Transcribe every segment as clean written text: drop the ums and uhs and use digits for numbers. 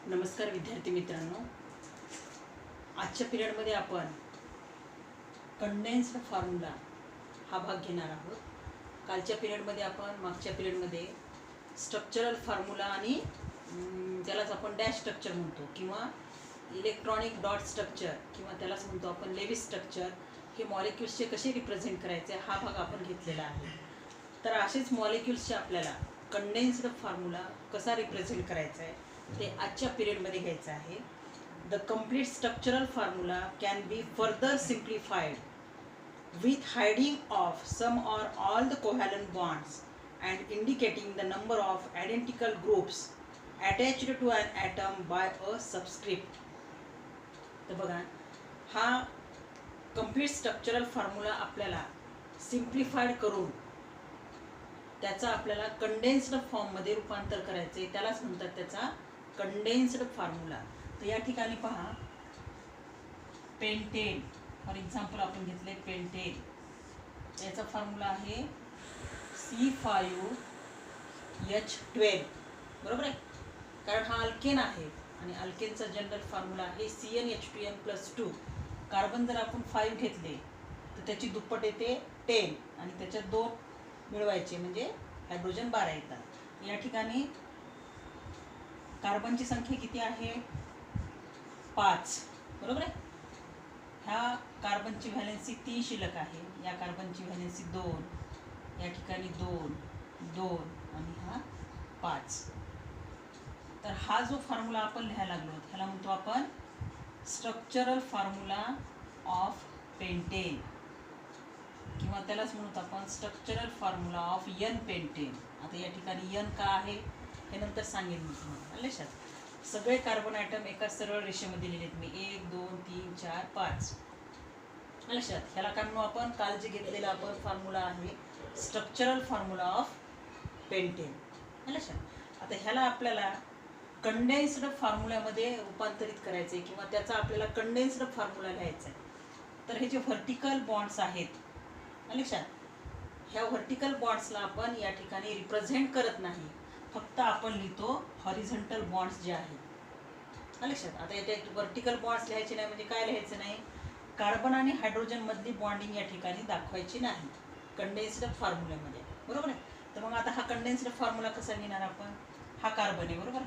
नमस्कार विद्यार्थी मित्रांनो, आजच्या पिरियडमध्ये आपण कंडेन्स्ड फॉर्म्युला हा भाग घेणार आहोत. कालच्या पिरियडमध्ये आपण मागच्या पिरियडमध्ये स्ट्रक्चरल फॉर्म्युला आणि त्यालाच आपण डॅश स्ट्रक्चर म्हणतो किंवा इलेक्ट्रॉनिक डॉट स्ट्रक्चर किंवा त्यालाच म्हणतो आपण लेविस स्ट्रक्चर, हे मॉलिक्युल्सचे कसे रिप्रेझेंट करायचे हा भाग आपण घेतलेला आहे. तर असेच मॉलिक्युल्सचे आपल्याला कंडेन्स्ड फॉर्म्युला कसा रिप्रेझेंट करायचा आहे ते आजच्या पिरियडमध्ये घ्यायचं आहे. The complete structural formula can be further simplified with hiding of some or all the covalent bonds and indicating the number of identical groups attached to an atom by a subscript. तर बघा, हा complete structural formula आपल्याला simplified करून त्याचा आपल्याला condensed फॉर्ममध्ये रूपांतर करायचं आहे. त्यालाच म्हणतात त्याचा कंडेन्स्ड फॉर्म्युला. तर या ठिकाणी पहा, पेंटेन फॉर एक्झाम्पल आपण घेतले पेंटेन, याचा फॉर्म्युला आहे C5H12, बरोबर आहे. कारण हा अल्केन आहे आणि अल्केनचा जनरल फॉर्म्युला आहे CnH2n+2. कार्बन जर आपण 5 घेतले तर त्याची दुप्पट येते 10 आणि त्याच्यात 2 मिळवायचे म्हणजे हायड्रोजन 12 येतात. या ठिकाणी कार्बनची संख्या किती आहे? 5, बरोबर आहे. ह्या कार्बनची व्हॅलेन्सी 3 शिल्लक आहे, या कार्बनची व्हॅलेन्सी 2, या ठिकाणी 2, 2 आणि हा 5. तर हा जो फॉर्म्युला आपण लिहायला लागलो ह्याला म्हणतो आपण स्ट्रक्चरल फॉर्म्युला ऑफ पेंटेन किंवा त्यालाच म्हणतो आपण structural formula of n pentane. आता या ठिकाणी एन का आहे हे नंतर सांगेन मी तुम्हाला. लक्षात, सगळे कार्बन ॲटम एका सरळ रेषेमध्ये लिहिलेत मी, 1 2 3 4 5. लक्षात, ह्याला काय म्हणू आपण? काल जे घेतलेला आपण फॉर्म्युला आहे स्ट्रक्चरल फॉर्म्युला ऑफ पेंटेन. लक्षात, आता ह्याला आपल्याला कंडेन्स्ड फॉर्म्युल्यामध्ये रूपांतरित करायचं आहे किंवा त्याचा आपल्याला कंडेन्स्ड फॉर्म्युला लिहायचा आहे. तर हे जे व्हर्टिकल बॉन्ड्स आहेत, लक्षात, ह्या व्हर्टिकल बॉन्ड्सला आपण या ठिकाणी रिप्रेझेंट करत नाही, फक्त आपण लिहितो हॉरिझॉन्टल बॉन्ड्स जे आहेत. लक्षात, आता याच्यात व्हर्टिकल बॉन्ड्स लिहायचे नाही म्हणजे काय लिहायचं नाही? कार्बन आणि हायड्रोजन मधली बॉन्डिंग या ठिकाणी दाखवायची नाही कंडेन्स्ड फॉर्म्युल्यामध्ये, बरोबर आहे. तर मग आता हा कंडेन्स्ड फॉर्म्युला कसा लिहिणार आपण? हा कार्बन आहे, बरोबर.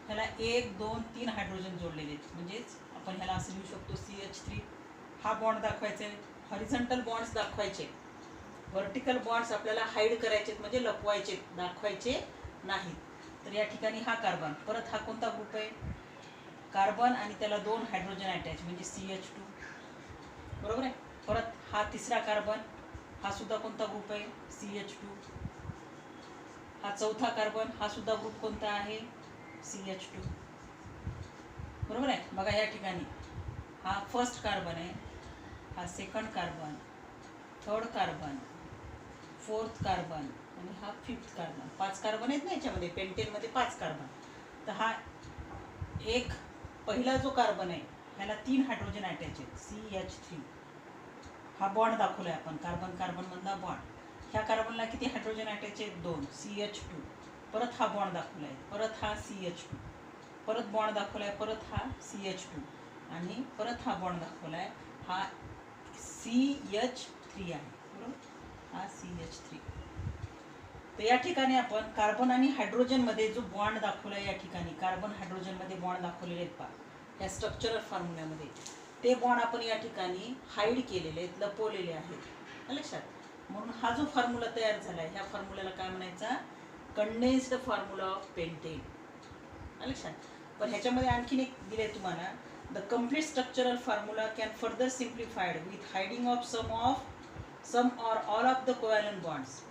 ह्याला 1 2 3 हायड्रोजन जोडलेले आहेत, म्हणजेच आपण ह्याला असं लिहू शकतो CH3. हा बॉन्ड दाखवायचा आहे, हॉरिझॉन्टल बॉन्ड्स दाखवायचे, व्हर्टिकल बॉन्ड्स आपल्याला हाईड करायचे म्हणजे लपवायचे, दाखवायचे नाहीत. तर या ठिकाणी हा कार्बन, परत हा कोणता ग्रुप आहे? कार्बन आणि त्याला 2 हायड्रोजन अटॅच म्हणजे CH2, बरोबर आहे. परत हा तिसरा कार्बन, हा सुद्धा कोणता ग्रुप आहे? CH2. हा चौथा कार्बन, हा सुद्धा ग्रुप कोणता आहे? CH2, बरोबर आहे. बघा या ठिकाणी हा फर्स्ट कार्बन आहे, हा second carbon, third carbon, fourth carbon आणि हा फिफ्थ कार्बन. 5 कार्बन आहेत ना याच्यामध्ये, पेंटेनमध्ये 5 कार्बन. तर हा एक पहिला जो कार्बन आहे ह्याला 3 हायड्रोजन अटॅच आहेत CH3. हा बॉन्ड दाखवला आहे आपण, कार्बन कार्बन मधला बॉन्ड. ह्या कार्बनला किती हायड्रोजन अटॅच आहेत? 2, CH2. परत हा बॉन्ड दाखवला आहे, परत हा CH2, परत बॉन्ड दाखवला आहे, परत हा CH2 आणि परत हा बॉन्ड दाखवला आहे, हा CH3 आहे, बरोबर. हा CH3. तर या ठिकाणी आपण कार्बन आणि हायड्रोजनमध्ये जो बॉन्ड दाखवला आहे, या ठिकाणी कार्बन हायड्रोजनमध्ये बॉन्ड दाखवलेले आहेत पहा या स्ट्रक्चरल फॉर्म्युल्यामध्ये, ते बॉन्ड आपण या ठिकाणी हाईड केलेले आहेत, लपवलेले आहेत. लक्षात, म्हणून हा जो फॉर्म्युला तयार झाला आहे ह्या फॉर्म्युल्याला काय म्हणायचा? Condensed formula of pentane. लक्षात, पण ह्याच्यामध्ये आणखीन एक दिले तुम्हाला, the complete structural formula can further simplified with hiding of some or all of the covalent bonds.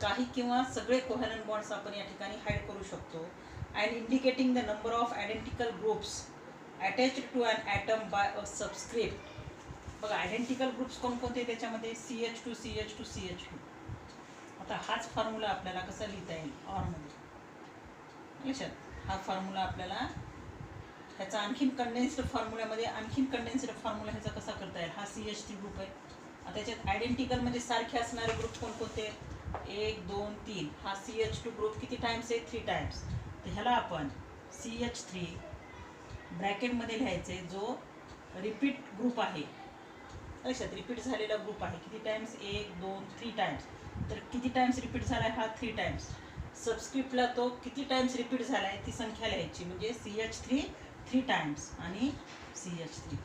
काही किंवा सगळे कोव्हॅलंट बॉन्ड्स आपण या ठिकाणी हाईड करू शकतो. And indicating the number of identical groups attached to an atom by a subscript. बघा, identical groups कोणकोणते त्याच्यामध्ये? CH2 CH2 CH2. आता हाच फॉर्म्युला आपल्याला कसा लिहिता येईल? ऑरमध्ये. लक्षात, हा फॉर्म्युला आपल्याला ह्याचा आणखीन कंडेन्स्ड फॉर्म्युल्यामध्ये आणखीन कंडेन्स्ड फॉर्म्युला ह्याचा कसा करता येईल? हा CH3 ग्रुप आहे. आता त्याच्यात आयडेंटिकल म्हणजे सारखे असणारे ग्रुप कोणकोणते? 1 2 3. हा CH2 ग्रुप किती टाइम्स आहे? 3 टाइम्स. तर ह्याला आपण CH3 ब्रॅकेटमध्ये लिहायचं आहे जो रिपीट ग्रुप आहे. लक्षात, रिपीट झालेला ग्रुप आहे. किती टाइम्स? 1 2 3 टाइम्स. तर किती टाइम्स रिपीट झाला आहे? हा 3 टाइम्स. सबस्क्रिप्टला तो किती टाइम्स रिपीट झाला आहे ती संख्या लिहायची, म्हणजे CH3 3 टाइम्स आणि CH3.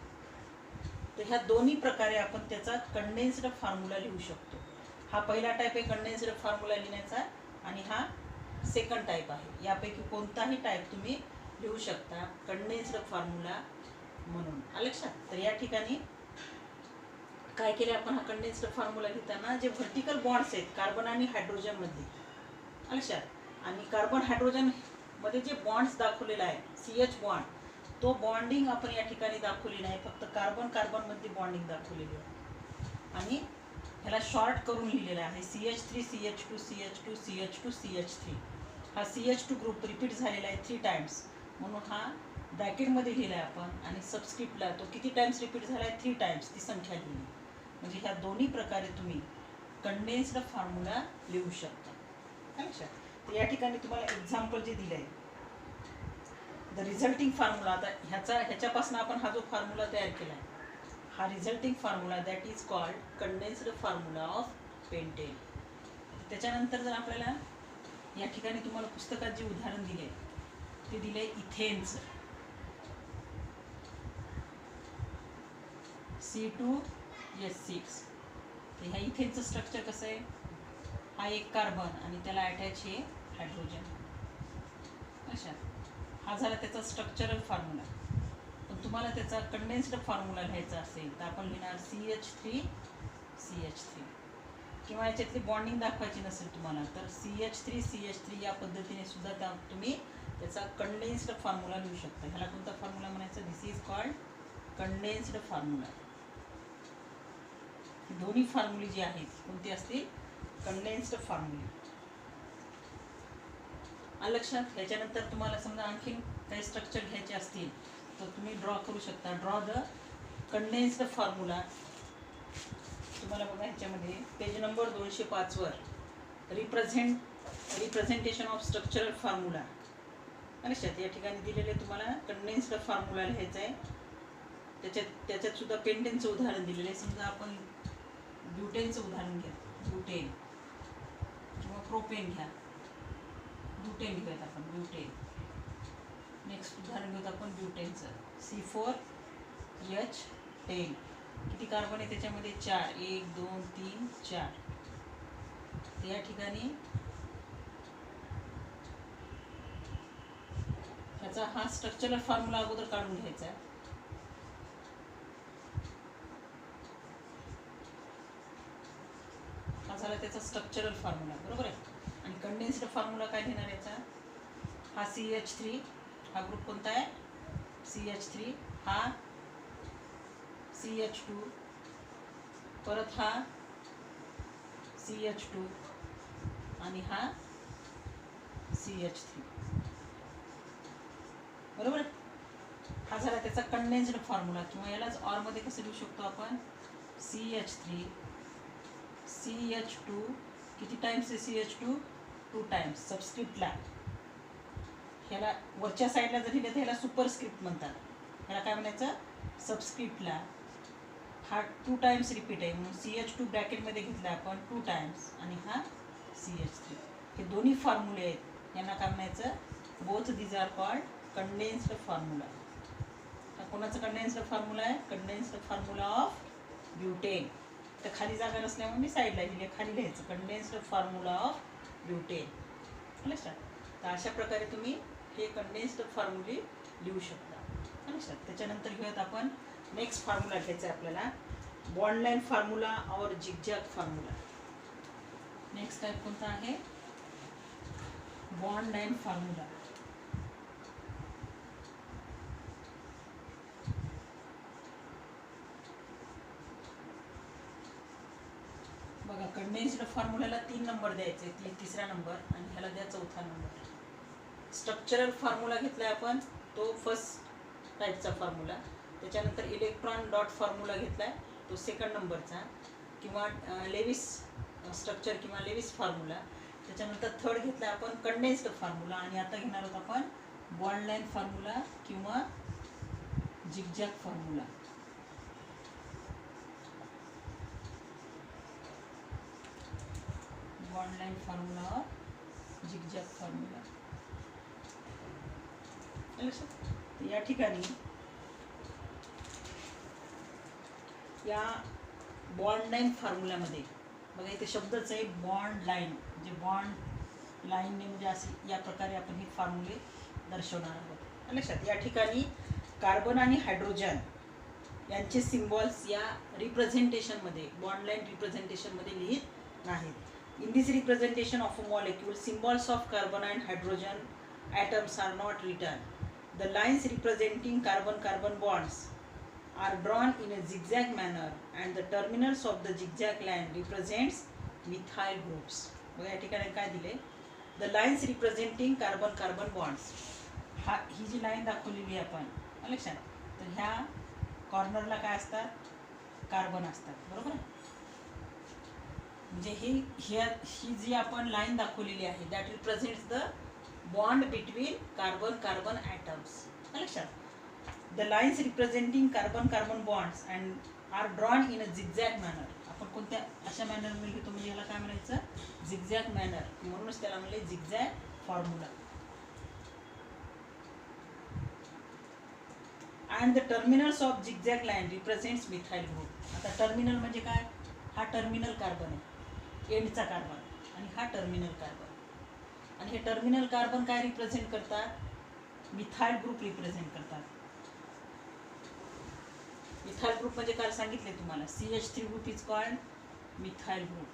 तर ह्या दोन्ही प्रकारे आपण त्याचा कंडेन्स्ड फॉर्म्युला लिहू शकतो. हा पहिला टाईप आहे कंडेन्स्ड फॉर्म्युला लिहिण्याचा आणि हा सेकंड टाईप आहे. यापैकी कोणताही टाईप तुम्ही लिहू शकता कंडेन्स्ड फॉर्म्युला म्हणून. लक्षात. तर या ठिकाणी काय केले आपण, हा कंडेन्स्ड फॉर्म्युला लिहिताना जे व्हर्टिकल बॉन्ड्स आहेत कार्बन आणि हायड्रोजन मध्ये, लक्षात, आणि कार्बन हायड्रोजन मध्ये जे बॉन्ड्स दाखवलेला आहे CH बॉन्ड, तो बॉन्डिंग आपण या ठिकाणी दाखवली नाही, फक्त कार्बन कार्बन मध्ये बॉन्डिंग दाखवलेली आहे आणि ह्याला शॉर्ट करून लिहिलेला आहे CH3 CH2 CH2 CH2 CH3. हा CH2 ग्रुप रिपीट झालेला आहे 3 टाइम्स, म्हणून हा ब्रॅकेटमध्ये लिहिला आहे आपण, आणि सबस्क्रिप्टला तो किती टाइम्स रिपीट झाला आहे? 3 टाइम्स, ती संख्या लिहिली. म्हणजे ह्या दोन्ही प्रकारे तुम्ही कंडेन्स्ड फॉर्म्युला लिहू शकता. लक्षात. तर या ठिकाणी तुम्हाला एक्झाम्पल जे दिलं आहे द रिझल्टिंग फॉर्म्युला, आता ह्याच्यापासून आपण हा जो फॉर्म्युला तयार केला आहे हा resulting formula that is called condensed formula of pentane. त्याच्यानंतर जर आपल्याला या ठिकाणी तुम्हाला पुस्तकात जे उदाहरण दिले ते दिले इथेनचं. C2H6. तर ह्या इथेनचं स्ट्रक्चर कसं आहे? हा एक कार्बन आणि त्याला अटॅच हे हायड्रोजन. लक्षात. हा झाला त्याचा स्ट्रक्चरल फॉर्म्युला. पण तुम्हाला त्याचा कंडेन्स्ड फॉर्म्युला लिहायचा असेल तर आपण लिहिणार CH3 CH3, किंवा याच्यातली बॉन्डिंग दाखवायची नसेल तुम्हाला तर CH3 CH3 या पद्धतीने सुद्धा तुम्ही त्याचा कंडेन्स्ड फॉर्म्युला लिहू शकता. ह्याला कोणता फॉर्म्युला म्हणायचा? दिस इज कॉल्ड कंडेन्स्ड फॉर्म्युला. दोन्ही फॉर्म्युले जी आहेत कोणती असतील? कंडेन्स्ड फॉर्म्युले. लक्षात. ह्याच्यानंतर तुम्हाला समजा आणखीन काही स्ट्रक्चर घ्यायचे असतील तर तुम्ही ड्रॉ करू शकता. Draw the condensed formula. तुम्हाला बघा ह्याच्यामध्ये पेज नंबर 205 वर रिप्रेझेंटेशन ऑफ स्ट्रक्चरल फॉर्म्युला. लक्षात. या ठिकाणी दिलेले तुम्हाला कंडेन्स्ड फॉर्म्युला लिहायचा आहे. त्याच्यात सुद्धा पेंटेनचं उदाहरण दिलेलं आहे. समजा आपण ब्युटेनचं उदाहरण घ्या, ब्युटेन, किंवा प्रोपेन घ्या. ब्युटेन घेऊयात आपण, ब्युटेन. नेक्स्ट उदाहरण घेऊयात आपण ब्युटेनचं. C4H10. किती कार्बन आहे त्याच्यामध्ये? 4. 1 2 3 4. तर या ठिकाणी ह्याचा हा स्ट्रक्चरल फॉर्म्युला अगोदर काढून घ्यायचा आहे. हा झाला त्याचा स्ट्रक्चरल फॉर्म्युला, बरोबर आहे. आणि कंडेन्स्ड फॉर्म्युला काय घेणार याचा? हा CH3, हा ग्रुप कोणता आहे? CH3. हा CH2, परत हा CH2 आणि हा CH3, बरोबर. हा झाला त्याचा कंडेन्स्ड फॉर्म्युला. किंवा यालाच ऑर मध्ये कसं लिहू शकतो आपण? CH3 CH2. किती टाइम्स आहे CH2? 2 टाइम्स. सबस्क्रिप्टला ह्याला वरच्या साईडला जर लिहिलं तर ह्याला सुपरस्क्रिप्ट म्हणतात. ह्याला काय म्हणायचं? सबस्क्रिप्टला. हा 2 टाइम्स रिपीट आहे म्हणून CH2 ब्रॅकेटमध्ये घेतला आपण 2 टाइम्स आणि हा CH3. हे दोन्ही फॉर्म्युले आहेत, यांना काय म्हणायचं? Both these are called condensed formula. हा कोणाचा कंडेन्स्ड फॉर्म्युला आहे? Condensed formula of butane. तर खाली जागा नसल्यामुळे मी साईडला लिहिले, खाली लिहायचं कंडेन्स्ड फॉर्म्युला ऑफ ब्युटेन. लक्षात. तर अशा प्रकारे तुम्ही हे कंडेन्स्ड फॉर्म्युले लिहू शकता. लक्षात. त्याच्यानंतर घेऊयात आपण नेक्स्ट फॉर्म्युला घ्यायचा आहे आपल्याला, बॉन्ड लाईन फॉर्म्युला और झिगझॅग फॉर्म्युला. नेक्स्ट टाईप कोणता आहे? Bond line formula. बघा, कंडेन्स्ड फॉर्म्युलाला 3 नंबर द्यायचे, 3रा नंबर, आणि ह्याला द्या 4था नंबर. स्ट्रक्चरल फॉर्म्युला घेतलाय आपण, तो फर्स्ट टाईपचा फॉर्म्युला. त्याच्यानंतर इलेक्ट्रॉन डॉट फॉर्म्युला घेतलाय, तो सेकंड नंबरचा, किंवा लेविस स्ट्रक्चर किंवा लेविस फॉर्म्युला. त्याच्यानंतर थर्ड घेतला आपण कंडेन्स्ड फॉर्म्युला, आणि आता घेणार आहोत आपण बॉन्ड लाईन फॉर्म्युला किंवा zigzag formula. Bond line formula और झिगझॅग फॉर्म्युला. या ठिकाणी या बॉन्ड लाइन फॉर्म्युल्यामध्ये बघा इथे शब्दच आहे बॉन्ड लाइन. म्हणजे बॉन्ड लाईनने म्हणजे असे या प्रकारे आपण हे फॉर्म्युले दर्शवणार आहोत. लक्षात. या ठिकाणी कार्बन आणि हायड्रोजन यांचे सिम्बॉल्स या रिप्रेझेंटेशनमध्ये बॉन्ड लाइन रिप्रेझेंटेशनमध्ये लिहित नाहीत. In this representation of a molecule, symbols of carbon and hydrogen atoms are not written. The lines representing carbon-carbon bonds are drawn in a zigzag manner, and the terminals of the zigzag line represents methyl groups. बघा या ठिकाणी काय दिले? The lines representing carbon-carbon bonds. He G line दाखवलेली आहे आपण लक्षात. तर ह्या कॉर्नरला काय असतात? कार्बन असतात. बरोबर आहे. म्हणजे ही जी आपण लाईन दाखवलेली आहे that represents the bond between carbon carbon atoms. लक्षात. The lines representing carbon carbon bonds and are drawn in a zigzag manner. आपण कोणत्या अशा मॅनरमध्ये लिहितो म्हणजे याला काय म्हणायचं? Zigzag manner. म्हणूनच त्याला म्हणले zigzag formula. And the terminals of zigzag line represents methyl group. आता टर्मिनल म्हणजे काय? हा टर्मिनल कार्बन आहे, एंडचा कार्बन, आणि हा टर्मिनल कार्बन. आणि हे टर्मिनल कार्बन काय रिप्रेझेंट करतात? मिथाइल ग्रुप रिप्रेझेंट करतात. मिथाइल ग्रुप म्हणजे काय सांगितले तुम्हाला? CH3 group is called methyl group.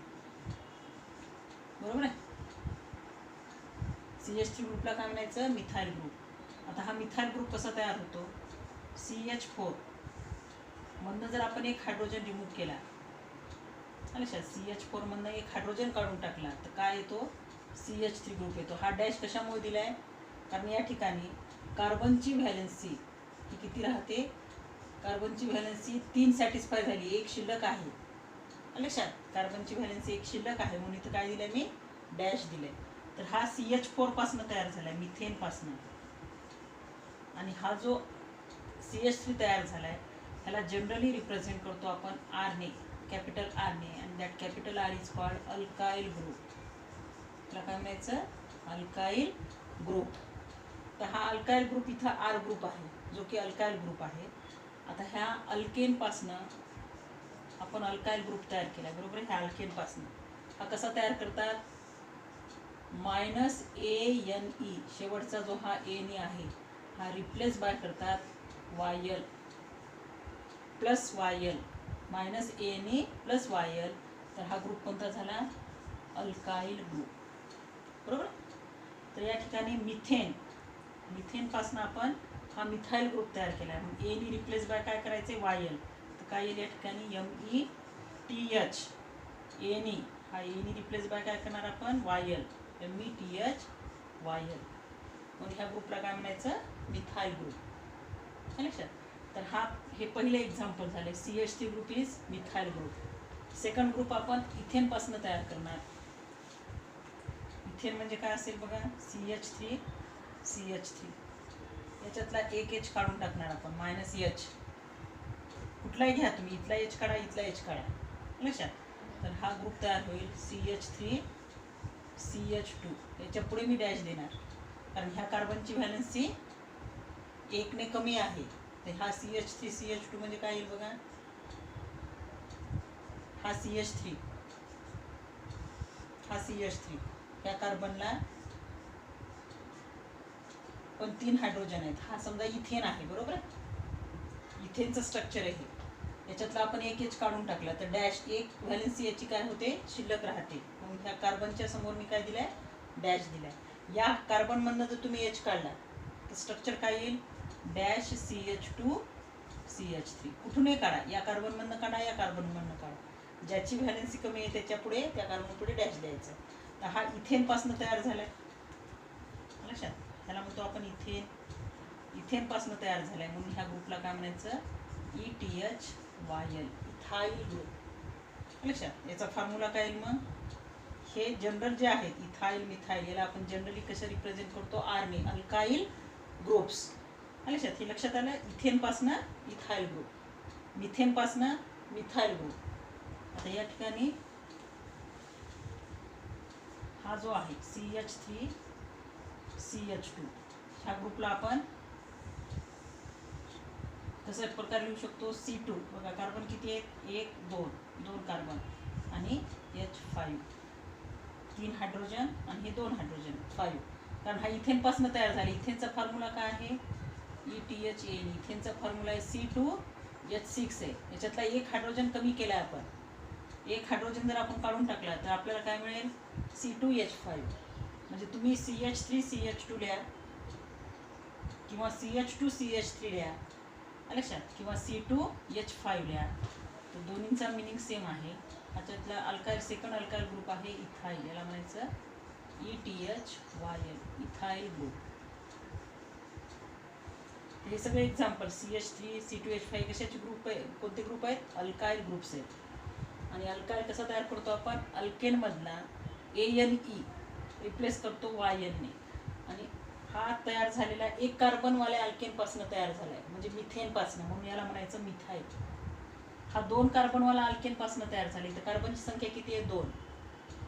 बरोबर आहे. CH3 ग्रुपला काय म्हणायचं? Methyl group. आता हा मिथाइल ग्रुप कसा तयार होतो? CH4 मधनं जर आपण एक हायड्रोजन रिमूव्ह केला, लक्षात. CH4 मधनं एक हायड्रोजन काढून टाकला तर काय येतो? CH3 ग्रुप येतो. हा डॅश कशामुळे दिलाय? कारण या ठिकाणी कार्बनची व्हॅलेन्सी ही किती राहते? कार्बनची व्हॅलेन्सी 3 सॅटिस्फाय झाली, एक शिल्लक आहे. लक्षात. कार्बनची व्हॅलेन्सी एक शिल्लक आहे म्हणून इथं काय दिलंय मी? डॅश दिलंय. तर हा CH4 पासून तयार झालाय, मिथेन पासून. आणि हा जो CH3 तयार झालाय ह्याला जनरली रिप्रेझेंट करतो आपण R ने, कॅपिटल R ने. And that capital R is called alkyl group. त्याला काय म्हणायचं? Alkyl group. तर हा अल्काइल ग्रुप इथं R ग्रुप आहे जो की अल्काइल ग्रुप आहे. आता ह्या अल्केनपासनं आपण अल्काइल ग्रुप तयार केला. बरोबर आहे. ह्या अल्केनपासनं हा कसा तयार करतात? -ANE शेवटचा जो हा ANE आहे हा रिप्लेस बाय करतात YL plus YL, -ANE plus YL. तर हा ग्रुप कोणता झाला? Alkyl group. बरोबर. तर या ठिकाणी मिथेनपासून आपण हा मिथाइल ग्रुप तयार केला आहे. मग ANE रिप्लेस बाय काय करायचे? YL. तर काय येईल या ठिकाणी? METH. ANE हा ANE रिप्लेस बाय काय करणार आपण? YL. METH YL. मग ह्या ग्रुपला काय म्हणायचं? Methyl group. लक्षात. तर हे पहिले एक्झाम्पल झाले. CH3 group is methyl group. Second group आपण इथेनपासून तयार करणार. इथेन म्हणजे काय असेल बघा? CH3 याच्यातला एक H काढून टाकणार आपण, -H. कुठलाही घ्या तुम्ही, इथला H काढा, इथला H काढा. लक्षात. तर हा ग्रुप तयार होईल CH3 CH2. याच्या पुढे मी डॅश देणार कारण ह्या कार्बनची व्हॅलेन्सी 1 ने कमी आहे. तर हा CH3 CH2 म्हणजे काय येईल बघा? हा CH3 या कार्बनला पण 3 हायड्रोजन आहेत. हा समजा इथेन आहे. बरोबर आहे. इथेनचं स्ट्रक्चर आहे. याच्यातला आपण एक H काढून टाकला तर डॅश एक व्हॅलेन्सी याची काय होते? शिल्लक राहते. मग ह्या कार्बनच्या समोर मी काय दिलाय? डॅश दिलाय. या कार्बनमधनं जर तुम्ही H काढला तर स्ट्रक्चर काय येईल? Dash CH2 CH3. कुठूनही काढा, या कार्बनमधनं काढा, या कार्बनमधनं काढा. ज्याची व्हॅलेन्सी कमी आहे त्याच्या पुढे, त्या कार्बन पुढे डॅश द्यायचं. तर हा इथेनपासून तयार झालाय. लक्षात. ह्याला म्हणतो आपण इथेनपासून तयार झालाय म्हणून ह्या ग्रुपला काय म्हणायचं? ETHYL. Ethyl group. लक्षात. याचा फॉर्म्युला काय येईल मग? हे जनरल जे आहेत इथाइल मिथाइल याला आपण जनरली कसं रिप्रेझेंट करतो? R ने. Alkyl groups. लक्षात, हे लक्षात आलं. इथेनपासनं इथाईल ग्रुप, मिथेनपासनं मिथाईल ग्रुप. आता या ठिकाणी हा जो आहे CH3 CH2 ह्या ग्रुपला आपण कशा प्रकारे लिहू शकतो. C2 बघा, कार्बन किती आहेत, 1 2 2 कार्बन आणि H5 3 हायड्रोजन आणि हे 2 हायड्रोजन 5. कारण हा इथेनपासून तयार झाला. इथेनचा फॉर्म्युला काय आहे, ETHAN. इथेनचा फॉर्म्युला आहे C2H6 आहे. याच्यातला 1 हायड्रोजन कमी केला आहे आपण. 1 हायड्रोजन जर आपण काढून टाकला तर आपल्याला काय मिळेल, C2H5. म्हणजे तुम्ही CH3 CH2 लिहा किंवा CH2 CH3 लिहा लक्षात, किंवा C2H5 लिहा. तर दोन्हींचा मिनिंग सेम आहे. ह्याच्यातला अल्काईल सेकंड अल्काईल ग्रुप आहे इथाईल, याला म्हणायचं ETHYL, इथाईल ग्रुप. हे सगळे एक्झाम्पल CH3 C2H5 कशाचे ग्रुप आहे, कोणते ग्रुप आहेत, अल्काईल ग्रुप्स आहेत. आणि अल्काईल कसा तयार करतो आपण, अल्केनमधला ANE रिप्लेस करतो YN ने. आणि हा तयार झालेला 1 कार्बनवाल्या अल्केनपासून तयार झाला आहे, म्हणजे मिथेनपासून, म्हणून याला म्हणायचं मिथाईल. हा 2 कार्बनवाला अल्केनपासून तयार झाली, तर कार्बनची संख्या किती आहे, 2.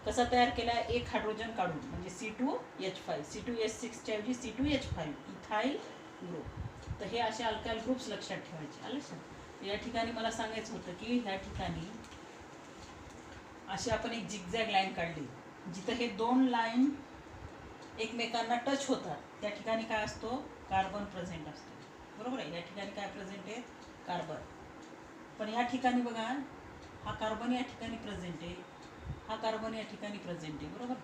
कसा तयार केला, 1 हायड्रोजन काढून, म्हणजे C2H5. C2H6 ऐवजी C2H5, इथाईल ग्रुप. तर हे असे अल्काईल ग्रुप्स लक्षात ठेवायचे. आलं लक्षात. या ठिकाणी मला सांगायचं होतं की ह्या ठिकाणी अशी आपण एक झिगझॅग लाईन काढली, जिथं हे 2 लाईन एकमेकांना टच होतात, त्या ठिकाणी काय असतो, कार्बन प्रेझेंट असतो. बरोबर आहे. या ठिकाणी काय प्रेझेंट आहे, कार्बन. पण या ठिकाणी बघा, हा कार्बन या ठिकाणी प्रेझेंट आहे, हा कार्बन या ठिकाणी प्रेझेंट आहे. बरोबर.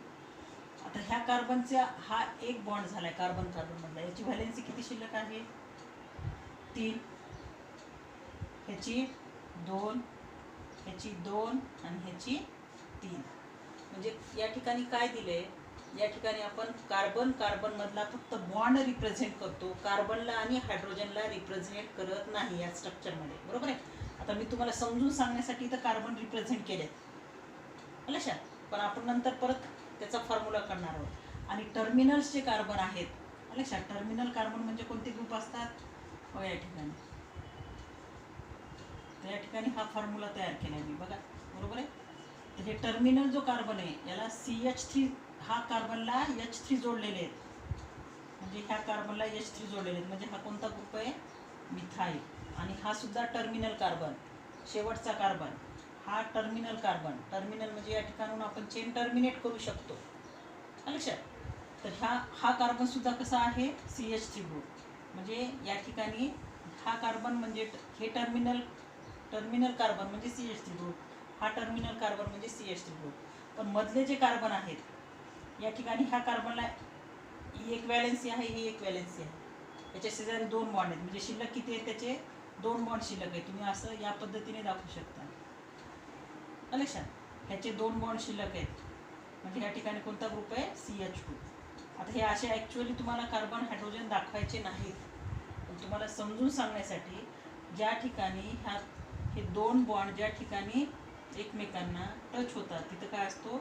आता ह्या कार्बनचा हा एक बॉन्ड झाला आहे कार्बन कार्बनमधला. याची व्हॅलेन्सी किती शिल्लक आहे, 3. ह्याची 2, ह्याची 2 आणि ह्याची 3. म्हणजे या ठिकाणी काय दिले, या ठिकाणी आपण कार्बन कार्बनमधला फक्त बॉन्ड रिप्रेझेंट करतो, कार्बनला आणि हायड्रोजनला रिप्रेझेंट करत नाही या स्ट्रक्चरमध्ये. बरोबर आहे. आता मी तुम्हाला समजून सांगण्यासाठी तर कार्बन रिप्रेझेंट केलेत लक्षात, पण आपण नंतर परत त्याचा फॉर्म्युला करणार आहोत. आणि टर्मिनल्स जे कार्बन आहेत लक्षात, टर्मिनल कार्बन म्हणजे कोणते ग्रुप असतात, या ठिकाणी. तर या ठिकाणी हा फॉर्म्युला तयार केला मी बघा. बरोबर आहे. तर हे टर्मिनल जो कार्बन आहे याला CH3, हा कार्बनला H3 जोडलेले आहेत, म्हणजे ह्या कार्बनला H3 जोडलेले आहेत, म्हणजे हा कोणता ग्रुप आहे, मिथाईल. आणि हा सुद्धा टर्मिनल कार्बन, शेवटचा कार्बन, हा टर्मिनल कार्बन. टर्मिनल म्हणजे या ठिकाणून आपण चेन टर्मिनेट करू शकतो लक्षात. तर हा कार्बन सुद्धा कसा आहे, CH3 ग्रुप. म्हणजे या ठिकाणी हा कार्बन म्हणजे हे टर्मिनल कार्बन म्हणजे CH3 ग्रुप, हा टर्मिनल कार्बन म्हणजे CH3 ग्रुप. पण मधले जे कार्बन आहेत या ठिकाणी ह्या कार्बनला ही एक व्हॅलेन्सी आहे, ही एक व्हॅलेन्सी आहे. याच्या शेजारी 2 बॉन्ड आहेत, म्हणजे शिल्लक किती आहेत, त्याचे 2 बॉन्ड शिल्लक आहे. तुम्ही असं या पद्धतीने दाखवू शकता लक्षात. ह्याचे 2 बॉन्ड शिल्लक आहेत, म्हणजे ह्या ठिकाणी कोणता ग्रुप आहे, CH2. आता हे असे ॲक्च्युअली तुम्हाला कार्बन हायड्रोजन दाखवायचे नाहीत, पण तुम्हाला समजून सांगण्यासाठी ज्या ठिकाणी हे 2 बॉन्ड ज्या ठिकाणी एकमेकांना टच होतात तिथं काय असतो,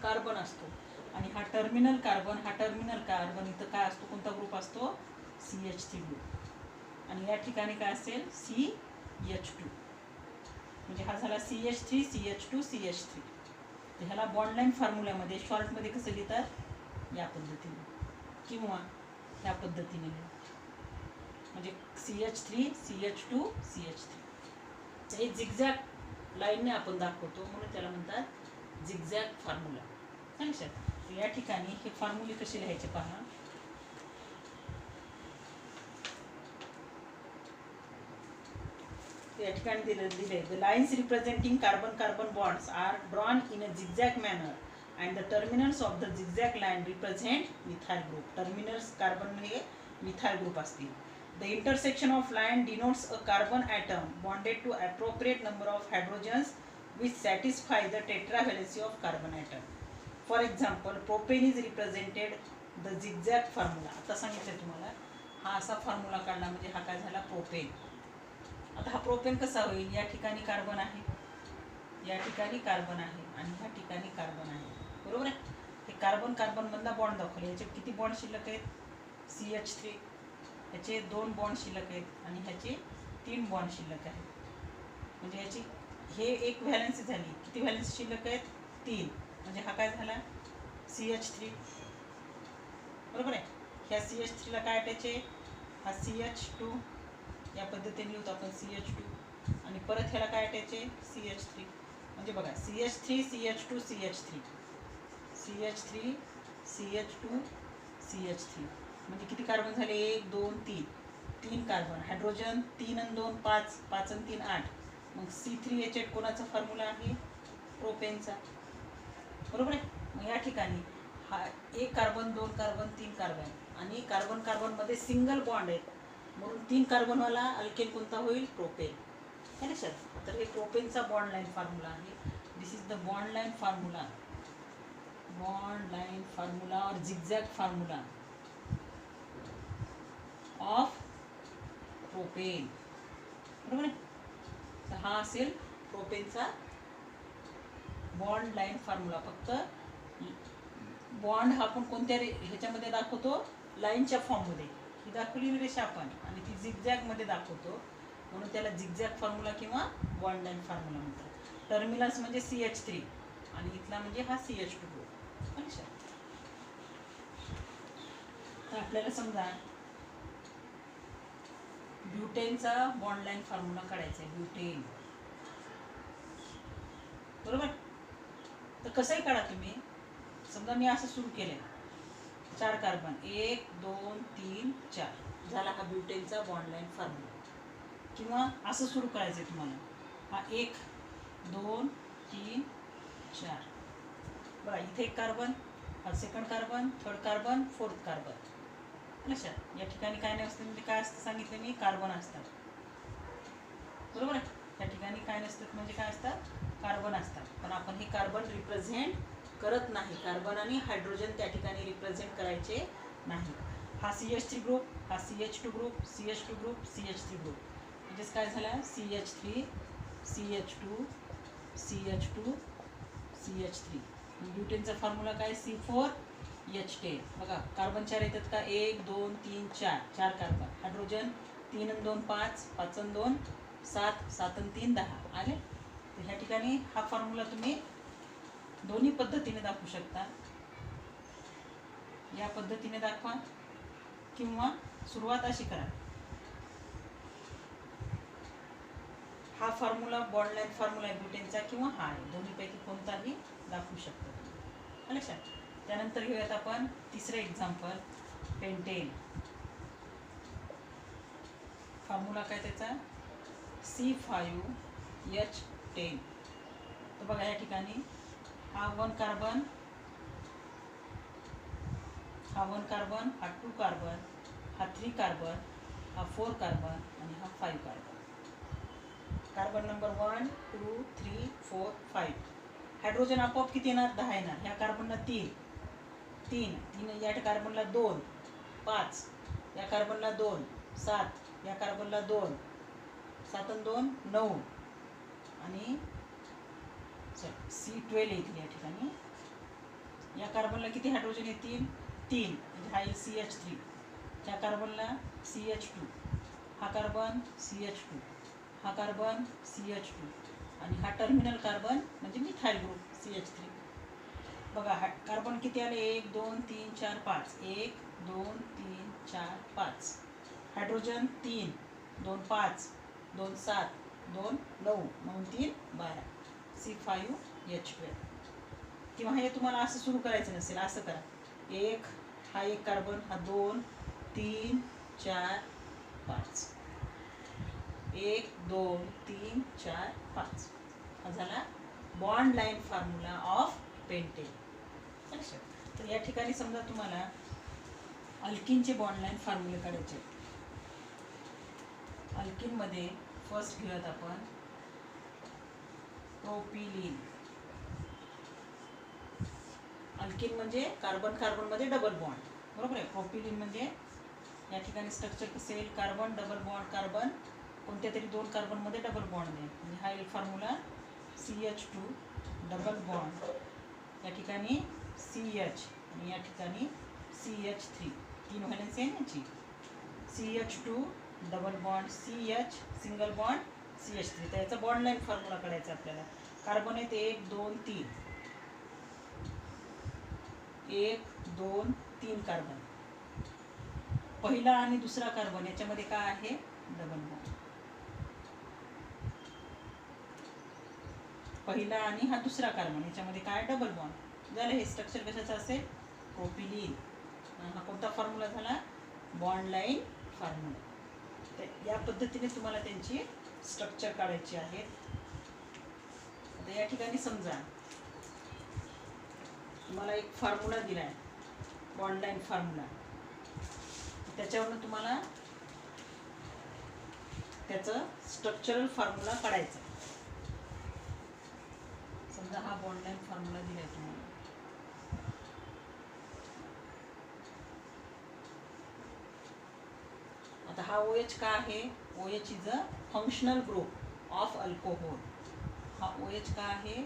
कार्बन असतो. आणि हा टर्मिनल कार्बन इथं काय असतो, कोणता ग्रुप असतो, CH3 ग्रुप. आणि या ठिकाणी काय असेल, CH2. म्हणजे हा झाला CH3 CH2 CH3. तर ह्याला बॉन्ड लाईन फॉर्म्युल्यामध्ये शॉर्टमध्ये कसं लिहितात, या पद्धतीने किंवा ह्या पद्धतीने लिहा, म्हणजे CH3 CH2 CH3. हे झिगझॅग लाईनने आपण दाखवतो, म्हणून त्याला म्हणतात झिगझॅग फॉर्म्युला लक्षात. या ठिकाणी हे फॉर्म्युले कसे लिहायचे पहा. या ठिकाणी दिले, the lines representing carbon carbon bonds are drawn in a zigzag manner and the terminals of the zigzag line represent methyl group. Terminals carbon हे मिथाईल ग्रुप असतील. The intersection of line denotes a carbon atom bonded to appropriate number of hydrogens which satisfy the tetravalency of carbon atom. For example, propane is represented the zigzag formula. आता सांगितलं तुम्हाला, हा असा formula काढला म्हणजे हा काय झाला, प्रोपेन. आता हा प्रोपेन कसा होईल, या ठिकाणी कार्बन आहे, या ठिकाणी कार्बन आहे आणि ह्या ठिकाणी कार्बन आहे. बरोबर आहे. हे कार्बन कार्बन मधला बॉन्ड दाखवले. याचे किती बॉन्ड शिल्लक आहेत, CH3. ह्याचे 2 बॉन्ड शिल्लक आहेत आणि ह्याचे 3 बॉन्ड शिल्लक आहेत. म्हणजे ह्याची हे एक व्हॅलेन्सी झाली. किती व्हॅलेन्सी शिल्लक आहेत? 3. म्हणजे हा काय झाला? CH3. बरोबर आहे. ह्या CH3ला काय अटॅच आहे? हा CH2. या पद्धतीने लिहतो आपण CH2. आणि परत ह्याला काय अटॅच आहे? CH3. म्हणजे बघा CH3 CH2 CH3 CH3 CH2 CH3 म्हणजे किती कार्बन झाले? 1 2 3. 3 कार्बन. हायड्रोजन 3 आणि 2 5. 5 आणि 3 8. मग C3H8 कोणाचा फॉर्म्युला आहे? प्रोपेनचा. बरोबर आहे. मग या ठिकाणी हा 1 कार्बन 2 कार्बन 3 कार्बन आणि कार्बन कार्बनमध्ये सिंगल बॉन्ड आहेत, म्हणून 3 कार्बनवाला अल्केन कोणता होईल? प्रोपेन. है लक्षात. तर हे प्रोपेनचा बॉन्ड लाईन फॉर्म्युला आहे. This is the bond line formula. Bond line formula और झिगझॅग फॉर्म्युला ऑफ प्रोपेन. बरोबर आहे. तर हा असेल प्रोपेनचा बॉन्ड लाईन फॉर्म्युला. फक्त बॉन्ड हा आपण कोणत्या ह्याच्यामध्ये दाखवतो? लाईनच्या फॉर्ममध्ये. ही दाखवली रेषा आपण आणि ती झिगझॅगमध्ये दाखवतो, म्हणून त्याला झिगझॅग फॉर्म्युला किंवा बॉन्ड लाईन फॉर्म्युला म्हणतात. टर्मिनल्स म्हणजे CH3 आणि इथला म्हणजे हा CH2 ग्रुप. तर आपल्याला समजा ब्युटेनचा बॉन्ड लाईन फॉर्म्युला काढायचा आहे. ब्युटेन. बरोबर. तर कसंही काढा तुम्ही. समजा मी असं सुरू केलंय, 4 कार्बन 1 2 3 4 झाला हा ब्युटेनचा बॉन्ड लाईन फॉर्म्युला. किंवा असं सुरू करायचं आहे तुम्हाला. हा 1 2 3 4. बघा इथे 1 कार्बन, हा second carbon, third carbon, fourth carbon. लक्षात. या ठिकाणी काय नसतं म्हणजे काय असतं सांगितलं मी? कार्बन असतात. बरोबर आहे. या ठिकाणी काय नसतात म्हणजे काय असतात? कार्बन असतात. पण आपण हे कार्बन रिप्रेझेंट करत नाही. कार्बन आणि हायड्रोजन त्या ठिकाणी रिप्रेझेंट करायचे नाही. हा CH3 ग्रुप, हा CH2 group, CH2 group, CH3 group. म्हणजेच काय झालं? CH3 CH2 CH2 CH3. ब्युटेनचा formula काय? C4H10. बघा कार्बन 4 येतात का? 1 2 3 4. 4 कार्बन. हायड्रोजन 3 आणि 2 5. 5 आणि 2 7. 7 आणि 3 10 आले. तर ह्या ठिकाणी हा फॉर्म्युला तुम्ही दोन्ही पद्धतीने दाखवू शकता. या पद्धतीने दाखवा किंवा सुरुवात अशी करा. हा फॉर्म्युला बॉन्ड लाईन फॉर्म्युला आहे ब्युटेनचा किंवा हा आहे. दोन्हीपैकी कोणताही दाखवू शकतो. लक्षात. त्यानंतर घेऊयात आपण तिसरं एक्झाम्पल. पेंटेन. फॉर्म्युला काय त्याचा? C5H10. तर बघा या ठिकाणी हा 1 कार्बन, हा 1 कार्बन, हा 2 कार्बन, हा 3 कार्बन, हा 4 कार्बन आणि हा 5 कार्बन. Carbon number 1 2 3 4 5. हायड्रोजन आपोआप किती येणार? 10 येणार. ह्या कार्बनला 3 3 3. या कार्बनला 2 5. या कार्बनला 2 7. या कार्बनला 2 7 आणि 2 9 आणि C12 येतील या ठिकाणी. या कार्बनला किती हायड्रोजन येतील? 3. म्हणजे हा येईल CH3. त्या कार्बनला CH2. हा कार्बन CH2. हा कार्बन CH2 आणि हा टर्मिनल कार्बन म्हणजे मिथाइल ग्रुप CH3. बघा हा कार्बन किती आले? 1 2 3 4 5. 1 2 3 4 5. हायड्रोजन 3 2 5 2 7 2 9 9 3 12. C5H12. किंवा हे तुम्हाला असं सुरू करायचं नसेल, असं करा. 1 हा 1 कार्बन, हा 2 3 4 5. 1 2 3 4 5. हा झाला bond line formula of pentane. लक्षात. तर या ठिकाणी समजा तुम्हाला अल्किनचे बॉन्ड लाईन फॉर्म्युले काढायचे. अल्किनमध्ये फर्स्ट घेऊयात आपण प्रोपिलीन. अल्किन म्हणजे कार्बन कार्बनमध्ये डबल बॉन्ड. बरोबर आहे. प्रोपिलीन म्हणजे या ठिकाणी स्ट्रक्चर कसं येईल? कार्बन डबल बॉन्ड कार्बन कोणत्या तरी 2 कार्बनमध्ये डबल बॉन्ड आहे. म्हणजे हा येईल फॉर्म्युला CH2 डबल बॉन्ड. या ठिकाणी CH आणि या ठिकाणी CH3. 3 व्हॅलेन्सी आहे याची. CH2 double bond CH single bond CH3. तर याचा बॉन्ड लाईन फॉर्म्युला काढायचा आपल्याला. कार्बन आहेत 1 2 3, 1 2 3 कार्बन. पहिला आणि दुसरा कार्बन याच्यामध्ये काय आहे? Double bond. पहिला आणि हा दुसरा कार्बन याच्यामध्ये काय? डबल बॉन्ड झालं. हे स्ट्रक्चर कशाचं असेल? प्रोपिलीन. हा कोणता फॉर्म्युला झाला? Bond line formula. तर या पद्धतीने तुम्हाला त्यांची स्ट्रक्चर काढायची आहेत. आता या ठिकाणी समजा तुम्हाला एक फॉर्म्युला दिला आहे, बॉन्ड लाईन फॉर्म्युला. त्याच्यावरून तुम्हाला त्याचं स्ट्रक्चरल फॉर्म्युला काढायचा. समजा हा बॉन्ड लाईन फॉर्म्युला दिला आहे तुम्हाला. आता हा OH का आहे? OH is a functional group of alcohol. हा OH का आहे?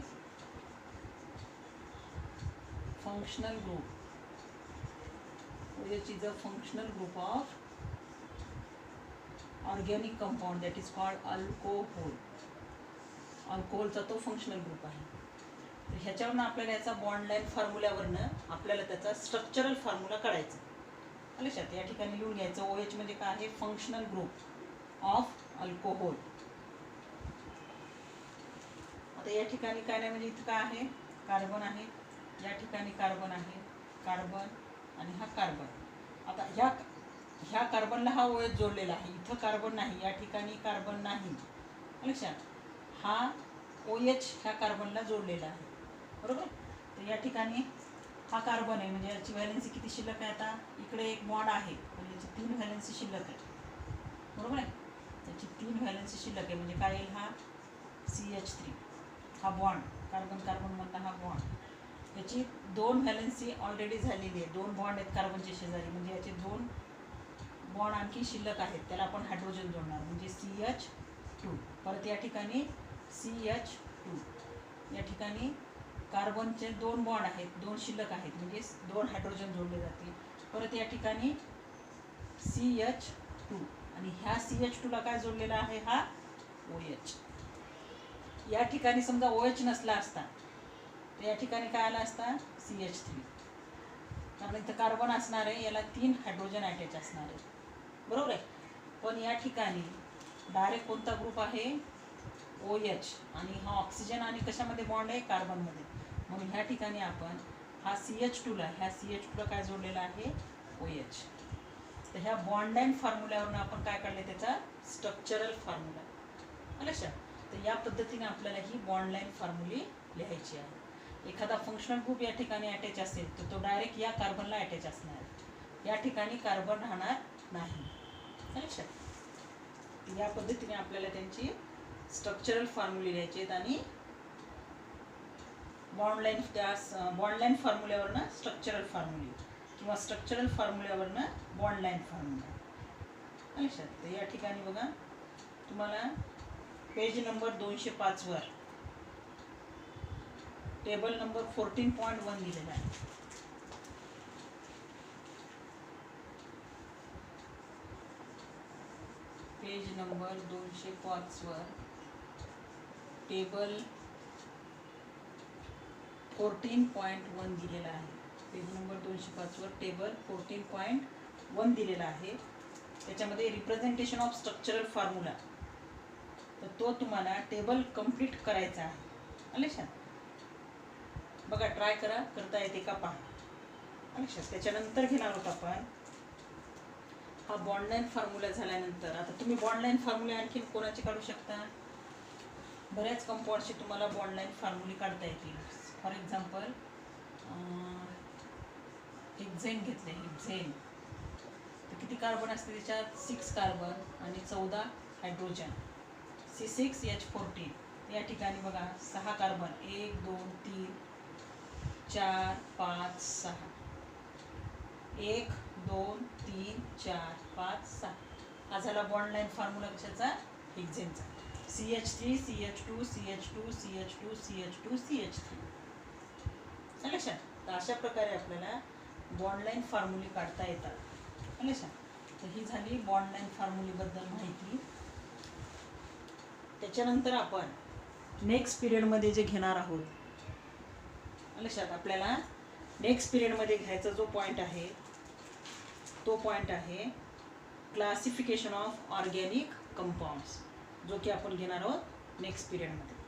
Functional group. OH is a functional group of organic compound that is called alcohol. अल्कोहोलचा तो फंक्शनल ग्रुप आहे. तर ह्याच्यावरनं आपल्याला याचा बॉन्ड लाईन फॉर्म्युल्यावरनं आपल्याला त्याचा स्ट्रक्चरल फॉर्म्युला काढायचा. लक्षात या ठिकाणी लिहून घ्यायचं. OH म्हणजे काय आहे? Functional group of alcohol. आता या ठिकाणी काय नाही म्हणजे इथं काय आहे? कार्बन आहे. या ठिकाणी कार्बन आहे, कार्बन आणि हा कार्बन. आता ह्या कार्बनला हा OH जोडलेला आहे. इथं कार्बन नाही, या ठिकाणी कार्बन नाही. लक्षात, हा OH ह्या कार्बनला जोडलेला आहे. बरोबर. तर या ठिकाणी हा कार्बन आहे म्हणजे याची व्हॅलेन्सी किती शिल्लक आहे? आता इकडे एक बॉन्ड आहे म्हणजे याची 3 व्हॅलेन्सी शिल्लक आहे. बरोबर आहे. याची 3 व्हॅलेन्सी शिल्लक आहे म्हणजे काय येईल? हा CH3 हा बॉन्ड, कार्बन कार्बन मधला हा बॉन्ड. याची 2 व्हॅलेन्सी ऑलरेडी झालेली आहे. 2 बॉन्ड आहेत कार्बनचे शेजारी म्हणजे याचे 2 बॉन्ड आणखी शिल्लक आहेत. त्याला आपण हायड्रोजन जोडणार म्हणजे CH2. परत या ठिकाणी CH2. या ठिकाणी कार्बनचे 2 बॉन्ड आहेत, 2 शिल्लक आहेत म्हणजे 2 हायड्रोजन जोडले जातील. परत या ठिकाणी CH2 आणि ह्या CH2 ला काय जोडलेला आहे? हा OH. या ठिकाणी समजा OH नसला असता तर या ठिकाणी काय आला असता? CH3. कारण इथं कार्बन असणार आहे, याला 3 हायड्रोजन अटॅच असणार आहे. बरोबर आहे. पण या ठिकाणी डायरेक्ट कोणता ग्रुप आहे? OH. आणि हा ऑक्सिजन आणि कशामध्ये बॉन्ड आहे? कार्बनमध्ये. म्हणून ह्या ठिकाणी आपण हा CH2 ला काय जोडलेला आहे? OH. तर ह्या बॉन्ड लाईन फॉर्म्युल्यावरून आपण काय काढले? त्याचा स्ट्रक्चरल फॉर्म्युला. लक्षात. तर या पद्धतीने आपल्याला ही बॉन्ड लाईन फॉर्म्युली लिहायची आहे. एखादा फंक्शनल ग्रुप या ठिकाणी अटॅच असेल तर तो डायरेक्ट या कार्बनला अटॅच असणार. या ठिकाणी कार्बन राहणार नाही. लक्षात. या पद्धतीने आपल्याला त्यांची स्ट्रक्चरल फॉर्म्युले लिहायचे आहेत आणि बॉन्ड लाईन फॉर्म्युल्यावरनं स्ट्रक्चरल फॉर्म्युले किंवा स्ट्रक्चरल फॉर्म्युल्यावरनं बॉन्ड लाईन फॉर्म्युला. लक्षात. तर या ठिकाणी बघा तुम्हाला पेज नंबर 205 वर टेबल नंबर 14.1 दिलेला आहे. पेज नंबर 205 वर टेबल 14.1 दिलेला आहे. पेज नंबर 205 वर टेबल 14.1 दिलेला आहे. त्याच्यामध्ये रिप्रेझेंटेशन ऑफ स्ट्रक्चरल फॉर्म्युला. तर तो तुम्हाला टेबल कंप्लीट करायचा आहे. लक्षात. बघा ट्राय करा, करता येते का पहा. लक्षात. त्याच्यानंतर घेणार आहोत आपण हा बॉन्ड लाईन फॉर्म्युला झाल्यानंतर. आता तुम्ही बॉन्ड लाईन फॉर्म्युला आणखी कोणाचे काढू शकता? बऱ्याच कंपाऊंडचे तुम्हाला बॉन्ड लाईन फॉर्म्युले काढता येतील. फॉर एक्झाम्पल हेक्झेन घेतले. हेक्झेन तर किती कार्बन असते त्याच्यात? 6 कार्बन आणि 14 हायड्रोजन. C6H14. या ठिकाणी बघा 6 कार्बन 1 2 3 4 5 6. 1 2 3 4 5 6. हा झाला बॉन्ड लाईन फॉर्म्युला कशाचा? हेक्झेनचा. CH3 CH2 CH2 CH2 CH2 CH3. लक्षात. तर अशा प्रकारे आपल्याला बॉन्ड लाईन फॉर्म्युले काढता येतात. लक्षात. तर ही झाली बॉन्ड लाईन फॉर्म्युलेबद्दल माहिती. त्याच्यानंतर आपण नेक्स्ट पिरियडमध्ये जे घेणार आहोत, लक्षात आपल्याला नेक्स्ट पिरियडमध्ये घ्यायचा जो पॉईंट आहे तो पॉईंट आहे क्लासिफिकेशन ऑफ ऑर्गॅनिक कंपाऊंड्स, जो की आपण घेणार आहोत नेक्स्ट पिरियडमध्ये.